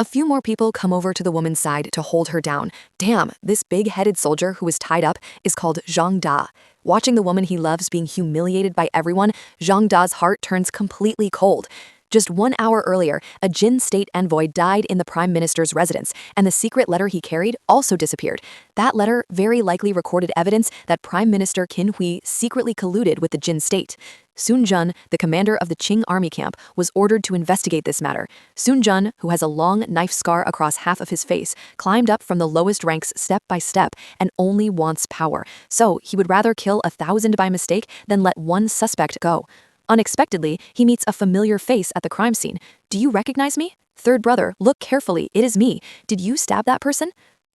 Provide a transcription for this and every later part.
A few more people come over to the woman's side to hold her down. Damn, this big-headed soldier who is tied up is called Jiang. Watching the woman he loves being humiliated by everyone, Jiang's heart turns completely cold. Just 1 hour earlier, a Jin state envoy died in the prime minister's residence, and the secret letter he carried also disappeared. That letter very likely recorded evidence that Prime Minister Qin Hui secretly colluded with the Jin state. Sun Jun, the commander of the Qing army camp, was ordered to investigate this matter. Sun Jun, who has a long knife scar across half of his face, climbed up from the lowest ranks step by step and only wants power. So he would rather kill 1,000 by mistake than let one suspect go. Unexpectedly, he meets a familiar face at the crime scene. "Do you recognize me? Third brother, look carefully, it is me. Did you stab that person?"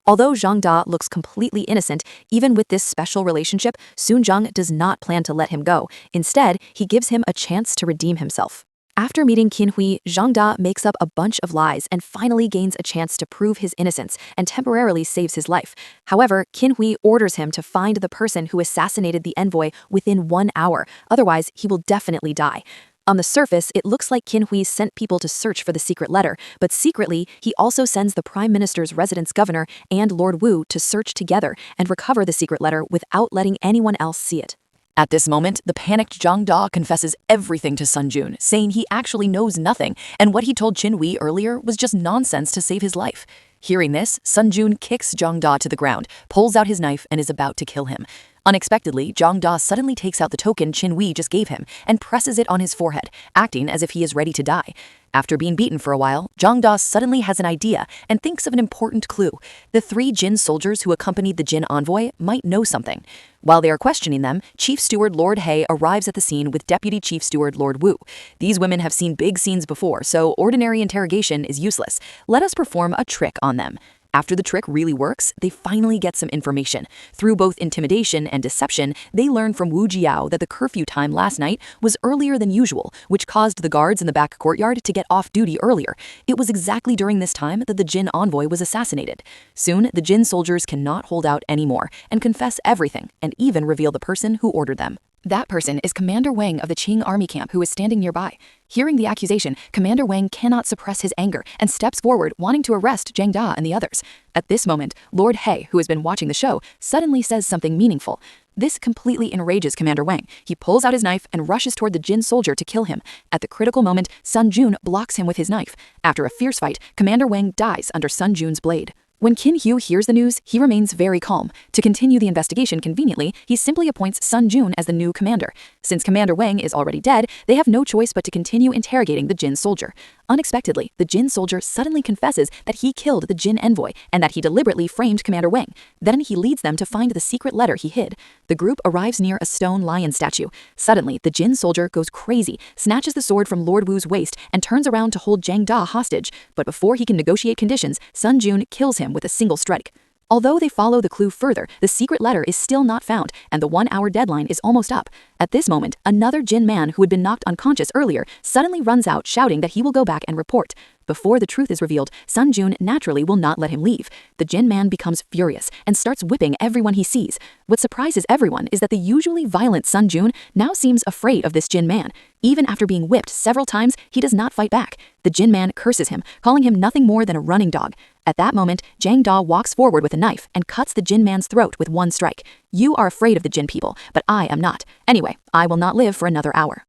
Although Jiang Da looks completely innocent, even with this special relationship, Sun Jung does not plan to let him go. Instead, he gives him a chance to redeem himself. After meeting Qin Hui, Jiang Da makes up a bunch of lies and finally gains a chance to prove his innocence and temporarily saves his life. However, Qin Hui orders him to find the person who assassinated the envoy within 1 hour, otherwise he will definitely die. On the surface, it looks like Qin Hui sent people to search for the secret letter, but secretly, he also sends the Prime Minister's residence governor and Lord Wu to search together and recover the secret letter without letting anyone else see it. At this moment, the panicked Jiang Da confesses everything to Sun Jun, saying he actually knows nothing, and what he told Qin Hui earlier was just nonsense to save his life. Hearing this, Sun Jun kicks Jiang Da to the ground, pulls out his knife, and is about to kill him. Unexpectedly, Jiang Da suddenly takes out the token Qin Hui just gave him and presses it on his forehead, acting as if he is ready to die. After being beaten for a while, Jiang Da suddenly has an idea and thinks of an important clue. The 3 Jin soldiers who accompanied the Jin envoy might know something. While they are questioning them, Chief Steward Lord He arrives at the scene with Deputy Chief Steward Lord Wu. These women have seen big scenes before, so ordinary interrogation is useless. Let us perform a trick on them. After the trick really works, they finally get some information. Through both intimidation and deception, they learn from Wu Jiao that the curfew time last night was earlier than usual, which caused the guards in the back courtyard to get off duty earlier. It was exactly during this time that the Jin envoy was assassinated. Soon, the Jin soldiers cannot hold out anymore and confess everything, and even reveal the person who ordered them. That person is Commander Wang of the Qing army camp, who is standing nearby. Hearing the accusation, Commander Wang cannot suppress his anger and steps forward, wanting to arrest Jiang Da and the others. At this moment, Lord He, who has been watching the show, suddenly says something meaningful. This completely enrages Commander Wang. He pulls out his knife and rushes toward the Jin soldier to kill him. At the critical moment, Sun Jun blocks him with his knife. After a fierce fight, Commander Wang dies under Sun Jun's blade. When Qin Hui hears the news, he remains very calm. To continue the investigation conveniently, he simply appoints Sun Jun as the new commander. Since Commander Wang is already dead, they have no choice but to continue interrogating the Jin soldier. Unexpectedly, the Jin soldier suddenly confesses that he killed the Jin envoy and that he deliberately framed Commander Wang. Then he leads them to find the secret letter he hid. The group arrives near a stone lion statue. Suddenly, the Jin soldier goes crazy, snatches the sword from Lord Wu's waist, and turns around to hold Jiang Da hostage. But before he can negotiate conditions, Sun Jun kills him with a single strike. Although they follow the clue further, the secret letter is still not found, and the 1-hour deadline is almost up. At this moment, another Jin man who had been knocked unconscious earlier suddenly runs out, shouting that he will go back and report. Before the truth is revealed, Sun Jun naturally will not let him leave. The Jin man becomes furious and starts whipping everyone he sees. What surprises everyone is that the usually violent Sun Jun now seems afraid of this Jin man. Even after being whipped several times, he does not fight back. The Jin man curses him, calling him nothing more than a running dog. At that moment, Jiang Da walks forward with a knife and cuts the Jin man's throat with one strike. "You are afraid of the Jin people, but I am not. Anyway, I will not live for another hour."